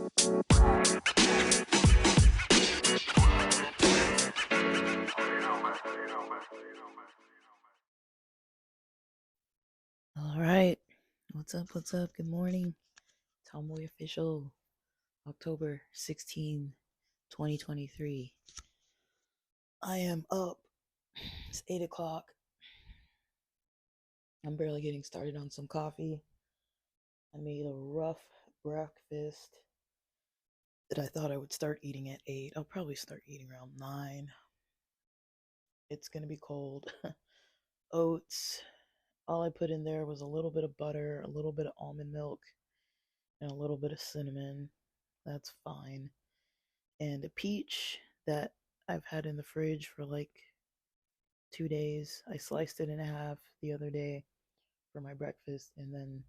All right. What's up? What's up? Good morning. Tomboy Official, October 16, 2023. I am up. It's 8 o'clock. I'm barely getting started on some coffee. I made a rough breakfast that I thought I would start eating at 8. I'll probably start eating around 9. It's going to be cold. Oats. All I put in there was a little bit of butter, a little bit of almond milk, and a little bit of cinnamon. That's fine. And a peach that I've had in the fridge for like 2 days. I sliced it in half the other day for my breakfast and then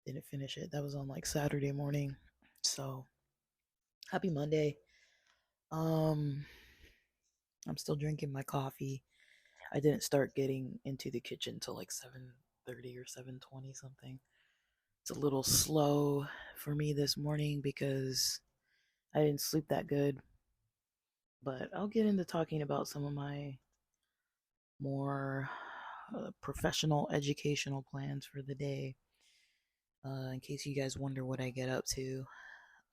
didn't finish it. That was on like Saturday morning. So happy Monday. Um I'm still drinking my coffee. I didn't start getting into the kitchen till like 7:30 or 7:20 something. It's a little slow for me this morning because I didn't sleep that good. But I'll get into talking about some of my more professional educational plans for the day. In case you guys wonder what I get up to.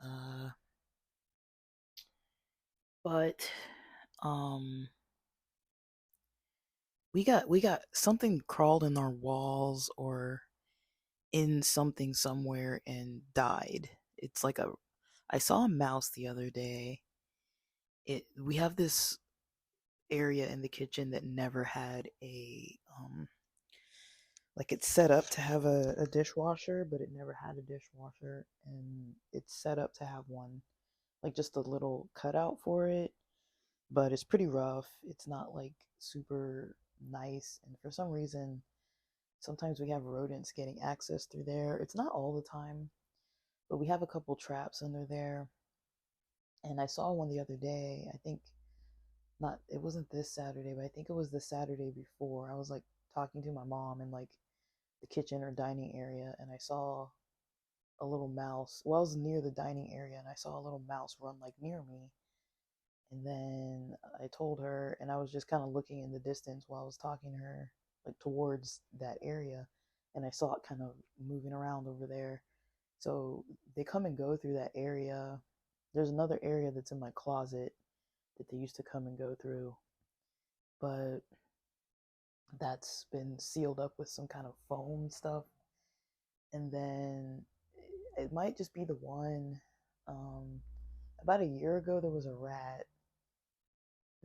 Uh, but um, we got something crawled in our walls or in something somewhere and died. It's like a I saw a mouse the other day. We have this area in the kitchen that never had a like it's set up to have a dishwasher, but it never had a dishwasher, and it's set up to have one, like just a little cutout for it, but it's pretty rough. It's not like super nice, and for some reason, sometimes we have rodents getting access through there. It's not all the time, but we have a couple traps under there, and I saw one the other day. I think not, it wasn't this Saturday, but I think it was the Saturday before. I was like talking to my mom in like the kitchen or dining area, and I saw a little mouse. Well, I was near the dining area, and I saw a little mouse run like near me. And then I told her, and I was just kind of looking in the distance while I was talking to her, like towards that area, and I saw it kind of moving around over there. So they come and go through that area. There's another area that's in my closet that they used to come and go through, but that's been sealed up with some kind of foam stuff. And then it might just be the one. Um, about a year ago, there was a rat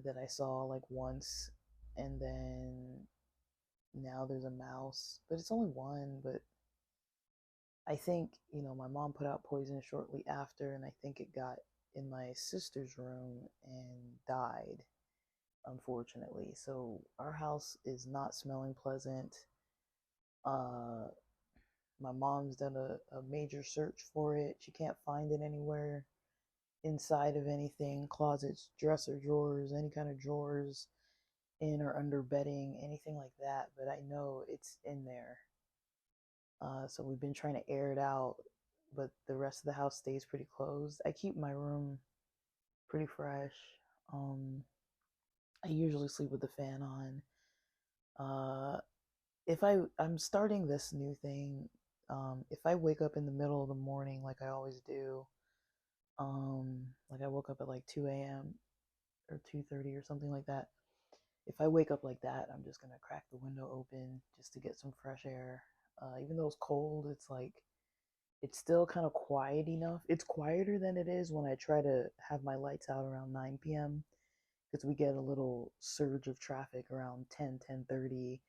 that I saw like once, and then now there's a mouse, but it's only one. But I think, my mom put out poison shortly after, and I think it got in my sister's room and died, unfortunately. So our house is not smelling pleasant. Uh, my mom's done a major search for it. She can't find it anywhere inside of anything, closets, dresser drawers, any kind of drawers, in or under bedding, anything like that. But I know it's in there. So we've been trying to air it out, but the rest of the house stays pretty closed. I keep my room pretty fresh. Um, I usually sleep with the fan on. If I'm starting this new thing, if I wake up in the middle of the morning like I always do, like I woke up at like 2 a.m. or 2:30 or something like that. If I wake up like that, I'm just gonna crack the window open just to get some fresh air. Even though it's cold, it's like it's still kind of quiet enough. It's quieter than it is when I try to have my lights out around 9 p.m. because we get a little surge of traffic around 10, 10:30.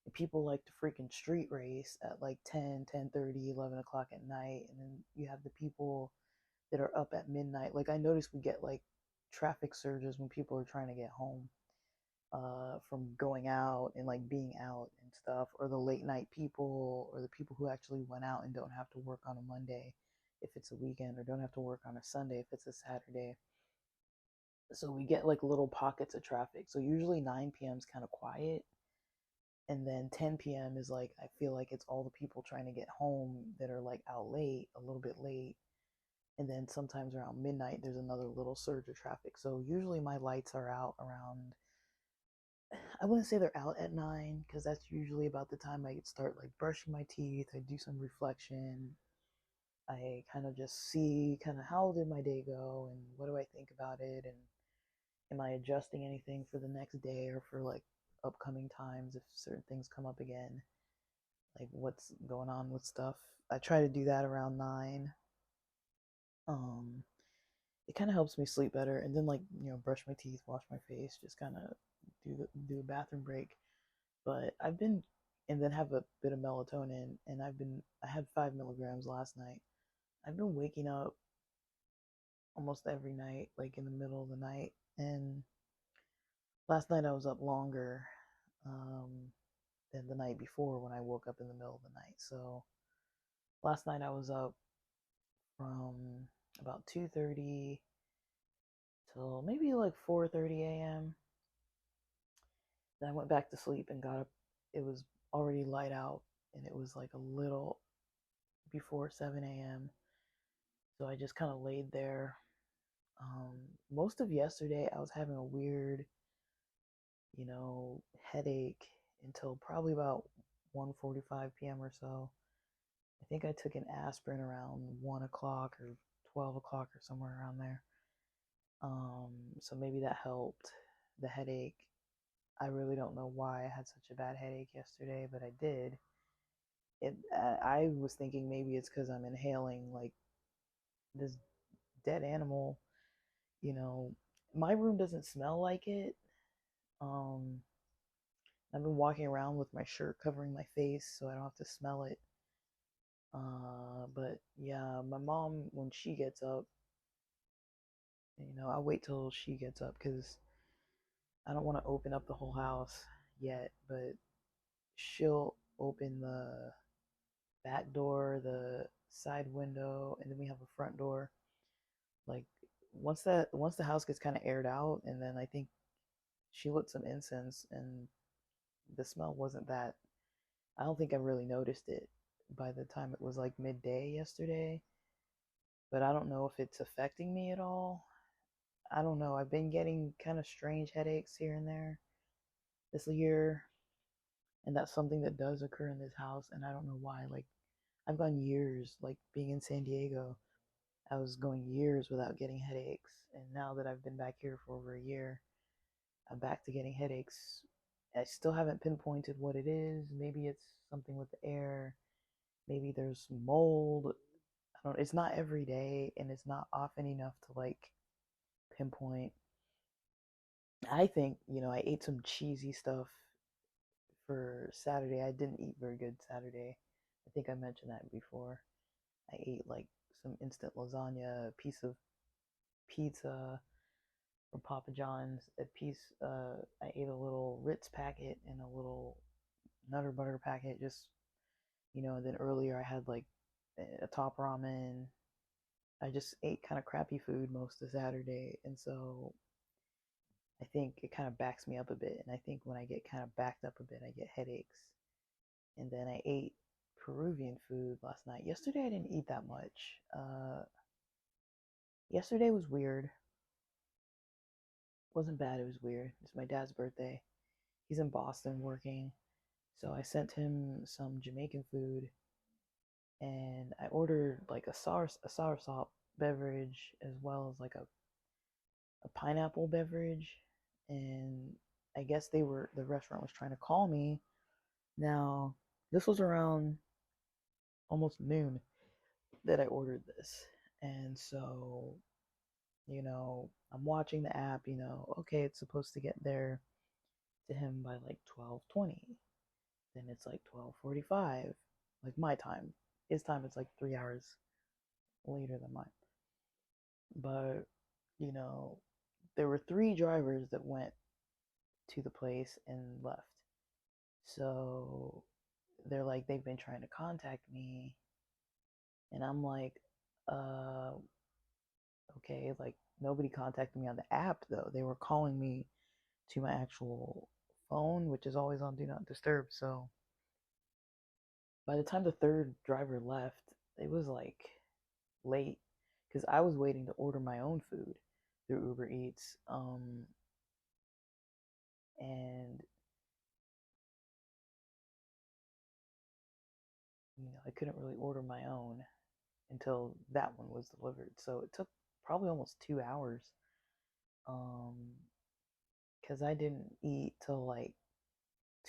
And people like to freaking street race at like 10, 10:30, 11 o'clock at night. And then you have the people that are up at midnight. Like I noticed we get like traffic surges when people are trying to get home from going out and like being out and stuff, or the late night people, or the people who actually went out and don't have to work on a Monday if it's a weekend, or don't have to work on a Sunday if it's a Saturday. So we get like little pockets of traffic. So usually 9 p.m. is kind of quiet. And then 10 p.m. is like, I feel like it's all the people trying to get home that are like out late, a little bit late. And then sometimes around midnight, there's another little surge of traffic. So usually my lights are out around, I wouldn't say they're out at 9 because that's usually about the time I start like brushing my teeth. I do some reflection. I kind of just see kind of how did my day go and what do I think about it, and am I adjusting anything for the next day or for like upcoming times if certain things come up again, like what's going on with stuff. I try to do that around 9. Um, it kind of helps me sleep better, and then like brush my teeth, wash my face, just kind of do a bathroom break. But I've been and then have a bit of melatonin, and I had 5 milligrams last night. I've been waking up almost every night, like in the middle of the night. And last night I was up longer um, than the night before when I woke up in the middle of the night. So last night I was up from about 2:30 till maybe like 4:30 a.m. Then I went back to sleep and got up. It was already light out, and it was like a little before 7 a.m. So I just kind of laid there. Um, Most of yesterday, I was having a weird, headache until probably about 1:45 p.m. or so. I think I took an aspirin around 1 o'clock or 12 o'clock or somewhere around there. Um, so maybe that helped the headache. I really don't know why I had such a bad headache yesterday, but I did. I was thinking maybe it's because I'm inhaling like this dead animal. You know, my room doesn't smell like it. Um, I've been walking around with my shirt covering my face so I don't have to smell it. But yeah, my mom, when she gets up, I wait till she gets up because I don't want to open up the whole house yet, but she'll open the back door, the side window, and then we have a front door. Like once the house gets kind of aired out, and then I think she lit some incense, and the smell wasn't that. I don't think I really noticed it by the time it was like midday yesterday, but I don't know if it's affecting me at all. I don't know. I've been getting kind of strange headaches here and there this year, and that's something that does occur in this house, and I don't know why. Like I've gone years, like being in San Diego, I was going years without getting headaches, and now that I've been back here for over a year, I'm back to getting headaches. I still haven't pinpointed what it is. Maybe it's something with the air. Maybe there's mold. I don't. It's not every day, and it's not often enough to like pinpoint. I think I ate some cheesy stuff for Saturday. I didn't eat very good Saturday. I think I mentioned that before. I ate like some instant lasagna, a piece of pizza from Papa John's, a piece. I ate a little Ritz packet and a little Nutter Butter packet. Just and then earlier I had like a top ramen. I just ate kind of crappy food most of Saturday, and so I think it kind of backs me up a bit. And I think when I get kind of backed up a bit, I get headaches. And then I ate Peruvian food last night. Yesterday I didn't eat that much. Yesterday was weird. It wasn't bad. It was weird. It's my dad's birthday. He's in Boston working, so I sent him some Jamaican food, and I ordered like a sour salt beverage as well as like a pineapple beverage. And I guess the restaurant was trying to call me. Now this was around almost noon that I ordered this. And so, I'm watching the app, okay, it's supposed to get there to him by like 12:20. Then it's like 12:45, like my time. His time is like 3 hours later than mine. But, you know, there were 3 drivers that went to the place and left. So they're like they've been trying to contact me, and I'm like, uh okay, like nobody contacted me on the app though. They were calling me to my actual phone, which is always on do not disturb. So by the time the third driver left, it was like late. because I was waiting to order my own food through Uber Eats, and I couldn't really order my own until that one was delivered. So it took probably almost 2 hours, um, because I didn't eat till like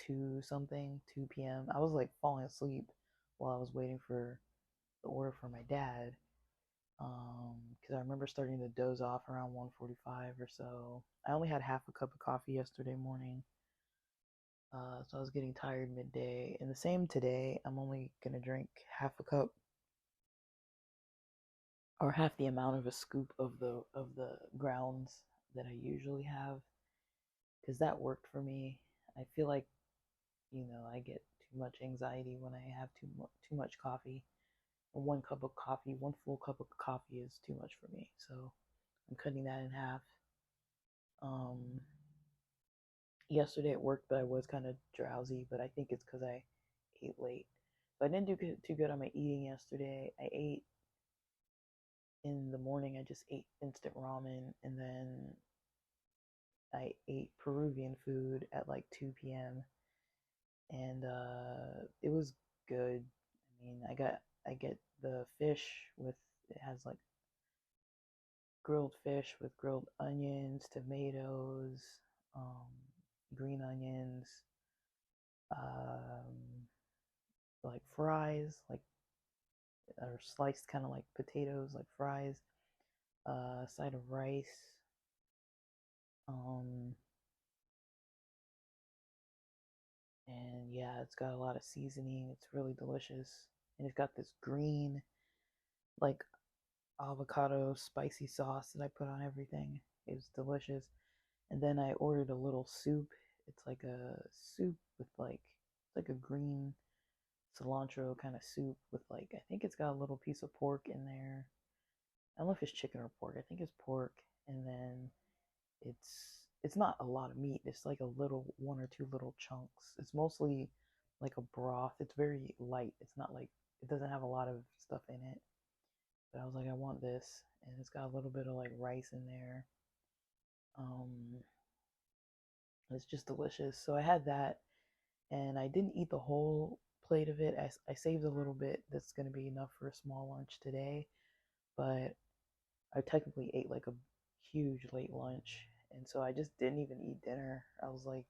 2 something, 2 p.m. I was like falling asleep while I was waiting for the order for my dad. Because I remember starting to doze off around 1:45 or so. I only had half a cup of coffee yesterday morning, so I was getting tired midday. And the same today, I'm only gonna drink half a cup or half the amount of a scoop of the grounds that I usually have, because that worked for me. I feel like I get too much anxiety when I have too much coffee. One cup of coffee, one full cup of coffee is too much for me. So I'm cutting that in half. Um, Yesterday it worked, but I was kind of drowsy. But I think it's because I ate late. So I didn't do too good on my eating yesterday. I ate in the morning. I just ate instant ramen, and then I ate Peruvian food at like 2 p.m. and it was good. I mean, I get the fish with it has like grilled fish with grilled onions, tomatoes, um, green onions, um, like fries, like or sliced kind of like potatoes, like fries, side of rice, um, and yeah, it's got a lot of seasoning. It's really delicious, and it's got this green, like avocado spicy sauce that I put on everything. It was delicious. And then I ordered a little soup. It's like a soup with like it's like a green cilantro kind of soup with like I think it's got a little piece of pork in there. I don't know if it's chicken or pork. I think it's pork, and then it's not a lot of meat. It's like a little one or two little chunks. It's mostly like a broth. It's very light. It's not like it doesn't have a lot of stuff in it. But I was like, I want this, and it's got a little bit of like rice in there. Um, it's just delicious. So I had that, and I didn't eat the whole plate of it. I saved a little bit that's going to be enough for a small lunch today, but I technically ate like a huge late lunch, and so I just didn't even eat dinner. I was like,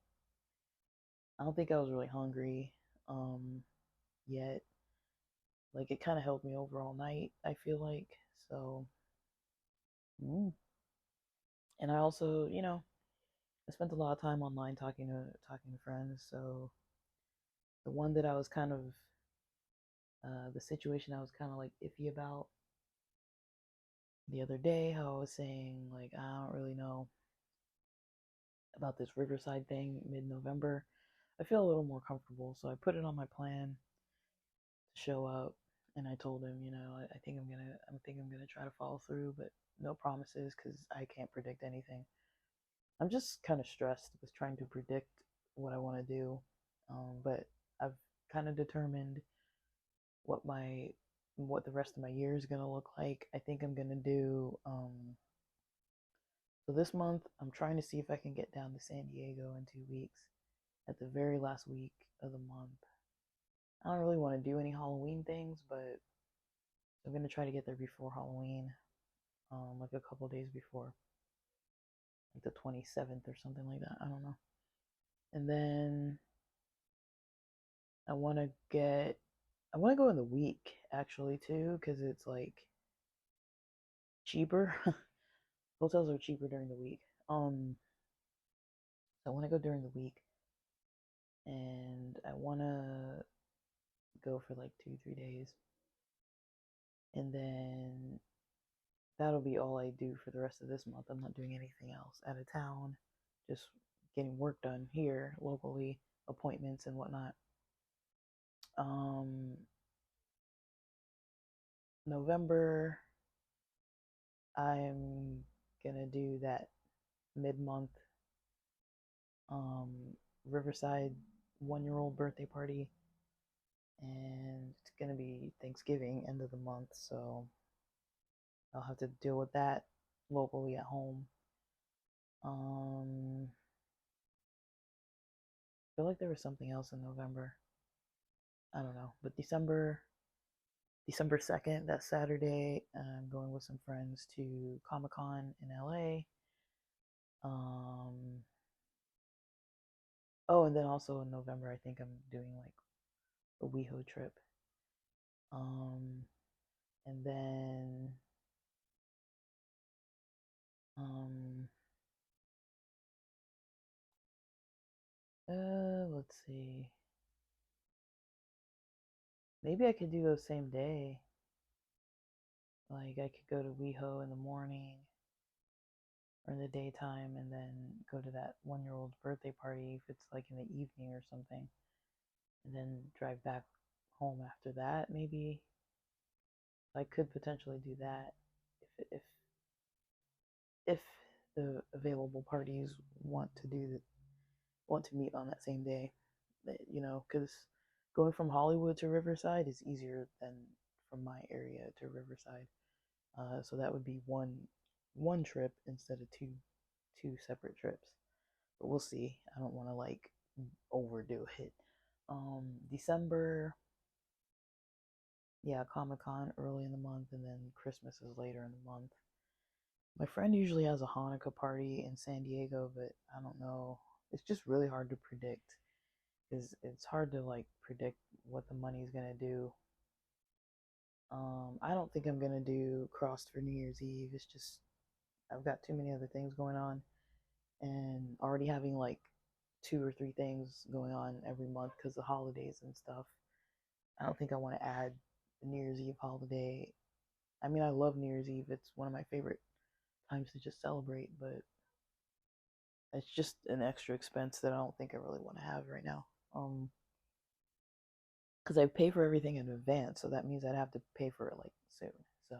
I don't think I was really hungry yet. Like it kind of held me over all night, I feel like. So, mm. And I also, I spent a lot of time online talking to friends. So the one that I was kind of the situation I was kind of like iffy about the other day, how I was saying like I don't really know about this Riverside thing mid-November. I feel a little more comfortable, so I put it on my plan to show up, and I told him, I think I'm gonna try to follow through, but no promises because I can't predict anything. I'm just kind of stressed with trying to predict what I want to do, but I've kind of determined what my what the rest of my year is gonna look like. I think I'm gonna do so this month I'm trying to see if I can get down to San Diego in 2 weeks at the very last week of the month. I don't really want to do any Halloween things, but I'm gonna try to get there before Halloween, like a couple days before, like the 27th or something like that. I don't know. And then I want to get I want to go in the week actually too, because it's like cheaper. Hotels are cheaper during the week. So I want to go during the week, and I want to go for like 2, 3 days, and then that'll be all I do for the rest of this month. I'm not doing anything else out of town, just getting work done here locally, appointments and whatnot. Um, November, I'm gonna do that mid-month um, Riverside 1-year-old birthday party, and it's gonna be Thanksgiving end of the month, so I'll have to deal with that locally at home. I feel like there was something else in November. I don't know, but December 2nd, that Saturday, I'm going with some friends to Comic Con in LA. Um, oh, and then also in November, I think I'm doing like a WeHo trip. Um, and then, um, let's see. Maybe I could do those same day. Like I could go to WeHo in the morning or in the daytime, and then go to that 1 year old's birthday party if it's like in the evening or something, and then drive back home after that. Maybe I could potentially do that if the available parties want to meet on that same day. Because going from Hollywood to Riverside is easier than from my area to Riverside. So that would be one trip instead of two separate trips. But we'll see. I don't want to like overdo it. December, yeah, Comic Con early in the month, and then Christmas is later in the month. My friend usually has a Hanukkah party in San Diego, but I don't know. It's just really hard to predict. Because it's hard to like predict what the money's gonna do. I don't think I'm gonna do Crossed for New Year's Eve. It's just I've got too many other things going on, and already having like 2 or 3 things going on every month because of holidays and stuff. I don't think I want to add the New Year's Eve holiday. I mean, I love New Year's Eve. It's one of my favorite times to just celebrate, but it's just an extra expense that I don't think I really want to have right now. Because I pay for everything in advance, so that means I'd have to pay for it like soon. So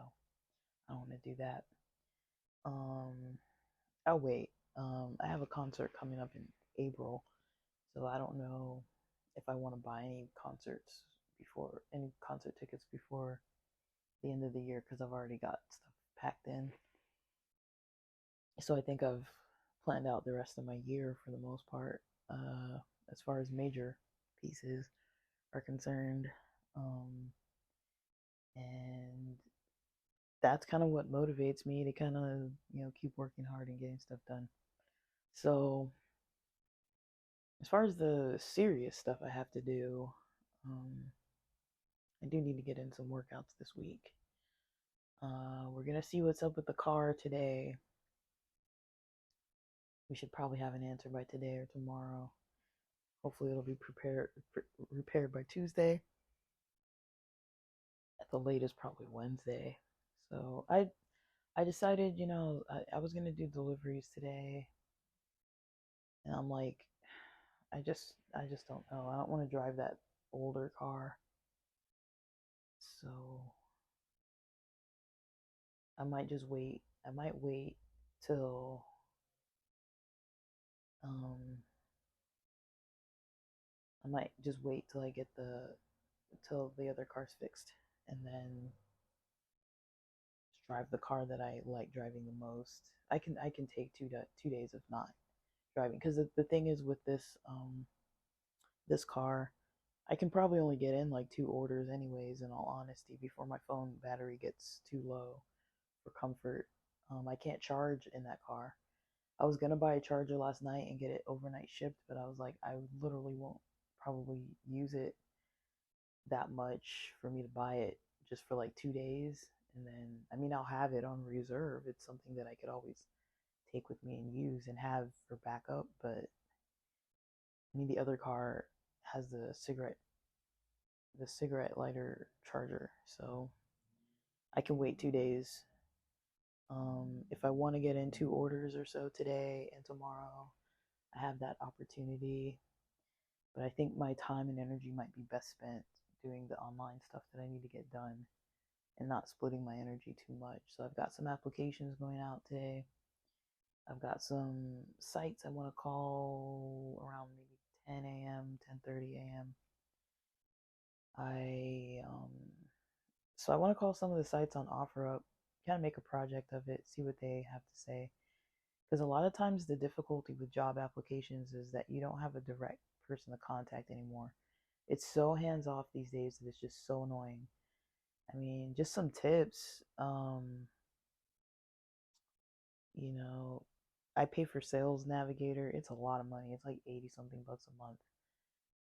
I don't want to do that. Um, I'll wait. I have a concert coming up in April, so I don't know if I want to buy any concert tickets before the end of the year because I've already got stuff packed in. So I think I've planned out the rest of my year for the most part, uh, as far as major pieces are concerned. Um, and that's kind of what motivates me to kind of keep working hard and getting stuff done. So as far as the serious stuff I have to do, um, I do need to get in some workouts this week. We're gonna see what's up with the car today. We should probably have an answer by today or tomorrow. Hopefully it'll be repaired by Tuesday. At the latest, probably Wednesday. So I decided, I was gonna do deliveries today, and I'm like, I just don't know. I don't want to drive that older car. So I might just wait. I might wait till um I might just wait till I get till the other car's fixed, and then just drive the car that I like driving the most. I can take 2 days of not driving, because the thing is with this car, I can probably only get in like 2 orders anyways, in all honesty, before my phone battery gets too low for comfort. I can't charge in that car. I was gonna buy a charger last night and get it overnight shipped, but I was like, I literally won't probably use it that much for me to buy it just for like 2 days. And then, I mean, I'll have it on reserve. It's something that I could always take with me and use and have for backup. But I mean, the other car has the cigarette lighter charger, so I can wait 2 days. If I want to get in 2 orders or so today and tomorrow, I have that opportunity. But I think my time and energy might be best spent doing the online stuff that I need to get done and not splitting my energy too much. So I've got some applications going out today. I've got some sites I want to call around maybe 10 a.m., 10:30 a.m. I so I want to call some of the sites on OfferUp. kind of make a project of it, see what they have to say. Because a lot of times the difficulty with job applications is that you don't have a direct person to contact anymore. It's so hands off these days that it's just so annoying. I mean, just some tips. You know, I pay for Sales Navigator. It's a lot of money. It's like 80 something bucks a month.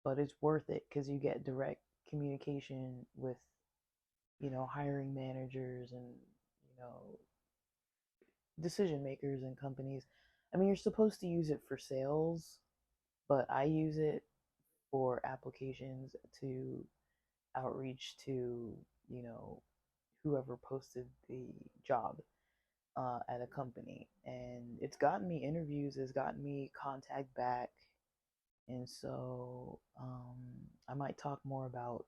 But it's worth it because you get direct communication with, hiring managers and, you know, decision makers in companies. I mean, you're supposed to use it for sales, but I use it for applications to outreach to, you know, whoever posted the job at a company. And it's gotten me interviews, it's gotten me contact back. And so I might talk more about,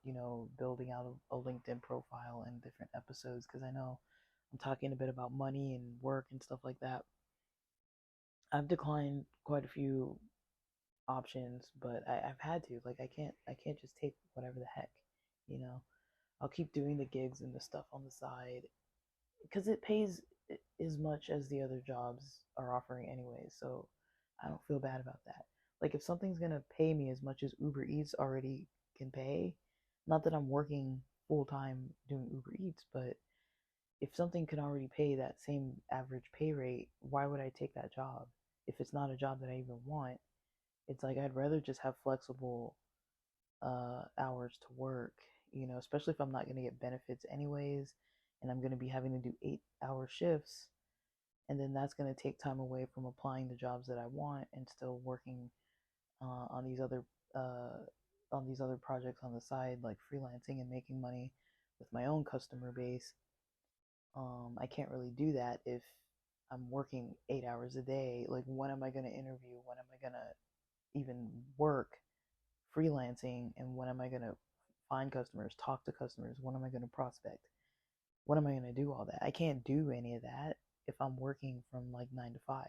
building out a LinkedIn profile in different episodes because I know I'm talking a bit about money and work and stuff like that. I've declined quite a few options, but I've had to. Like I can't just take whatever the heck, you know. I'll keep doing the gigs and the stuff on the side because it pays as much as the other jobs are offering anyways. So I don't feel bad about that. Like if something's gonna pay me as much as Uber Eats already can pay, not that I'm working full time doing Uber Eats, but if something can already pay that same average pay rate, why would I take that job? If it's not a job that I even want, it's like I'd rather just have flexible hours to work, especially if I'm not going to get benefits anyways, and I'm going to be having to do 8-hour shifts, and then that's going to take time away from applying the jobs that I want and still working on these other uh, projects on the side, like freelancing and making money with my own customer base. I can't really do that if I'm working 8 hours a day. Like, when am I going to interview? When am I going to even work freelancing? And when am I going to find customers, talk to customers? When am I going to prospect? When am I going to do all that? I can't do any of that if I'm working from like 9 to 5.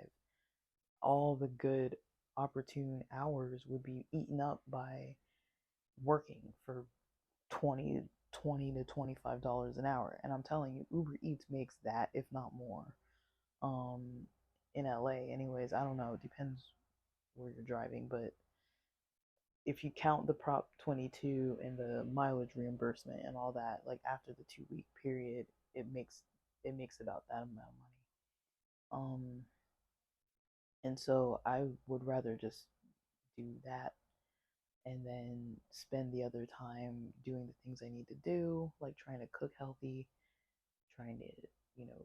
All the good, opportune hours would be eaten up by working for 20 to $25 an hour. And I'm telling you, Uber Eats makes that, if not more. Um, in LA, anyways, I don't know. It depends where you're driving, but if you count the Prop 22 and the mileage reimbursement and all that, like after the 2 week period, it makes about that amount of money. And so I would rather just do that and then spend the other time doing the things I need to do, like trying to cook healthy, trying to,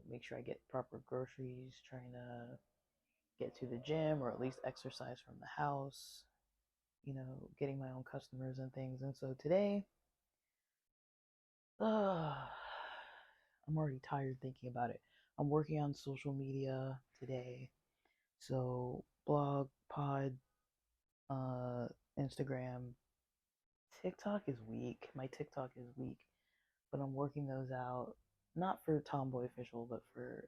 make sure I get proper groceries, trying to get to the gym or at least exercise from the house, getting my own customers and things. And so today, uh, I'm already tired thinking about it. I'm working on social media today. So, blog, pod, uh, Instagram, TikTok is weak. My TikTok is weak, but I'm working those out. Not for Tomboy Official, but for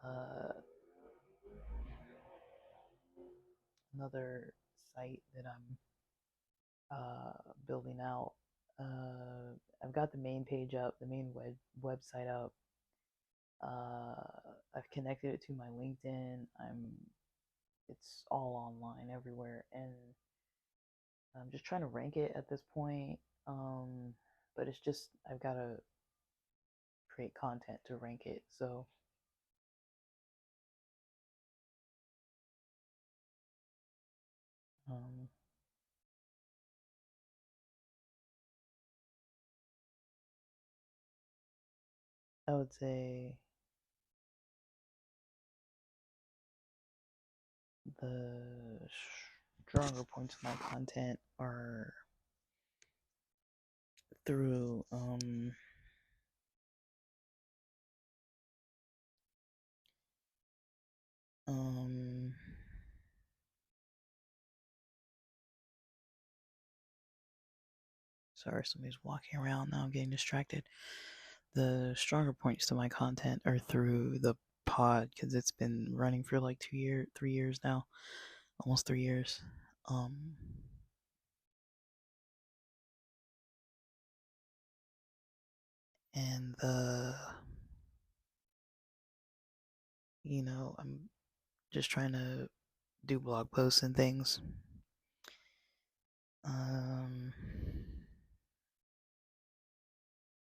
uh, another site that I'm building out. Uh, I've got the main page up, the main website up. I've connected it to my LinkedIn. It's all online everywhere, and I'm just trying to rank it at this point. But it's just I've got to create content to rank it. So um, I would say the stronger points of my content are through um sorry, somebody's walking around now. I'm getting distracted. The stronger points to my content are through the pod because it's been running for like 2 years, 3 years now, almost 3 years. Um, and the I'm just trying to do blog posts and things. Um,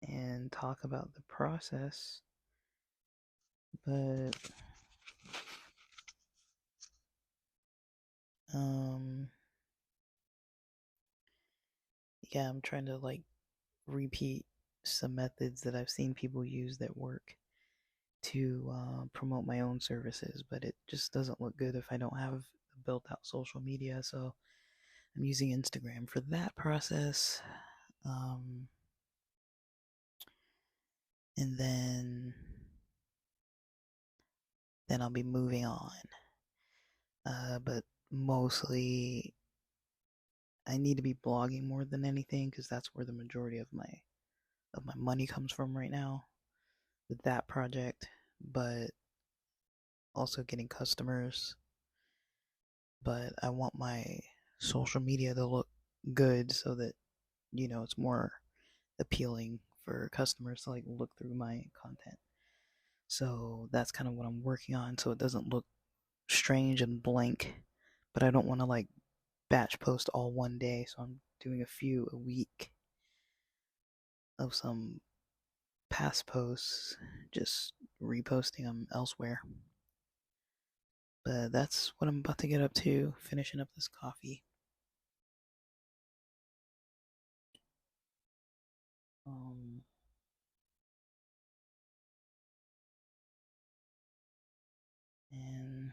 and talk about the process. But um, yeah, I'm trying to like repeat some methods that I've seen people use that work to promote my own services, but it just doesn't look good if I don't have built out social media. So I'm using Instagram for that process. Um, and then I'll be moving on. But mostly I need to be blogging more than anything because that's where the majority of my money comes from right now with that project, but also getting customers. But I want my social media to look good so that it's more appealing for customers to like look through my content. So that's kind of what I'm working on so it doesn't look strange and blank, but I don't want to like batch post all one day, so I'm doing a few a week of some past posts, just reposting them elsewhere. But that's what I'm about to get up to, finishing up this coffee. Um, and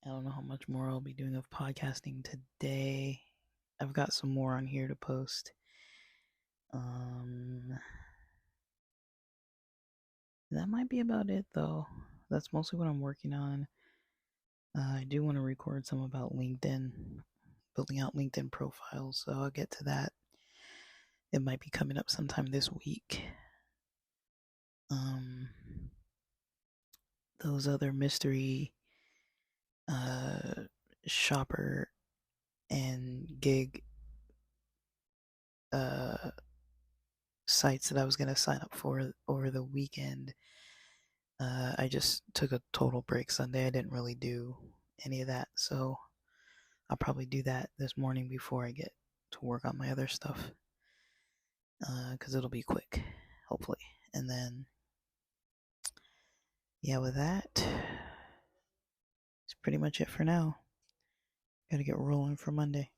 I don't know how much more I'll be doing of podcasting today. I've got some more on here to post. Um, that might be about it though. That's mostly what I'm working on. I do want to record some about LinkedIn, building out LinkedIn profiles, so I'll get to that. It might be coming up sometime this week. Um, those other mystery uh, shopper and gig uh, sites that I was going to sign up for over the weekend. I just took a total break Sunday. I didn't really do any of that, so I'll probably do that this morning before I get to work on my other stuff, because it'll be quick, hopefully. And then, yeah, with that, it's pretty much it for now. Gotta get rolling for Monday.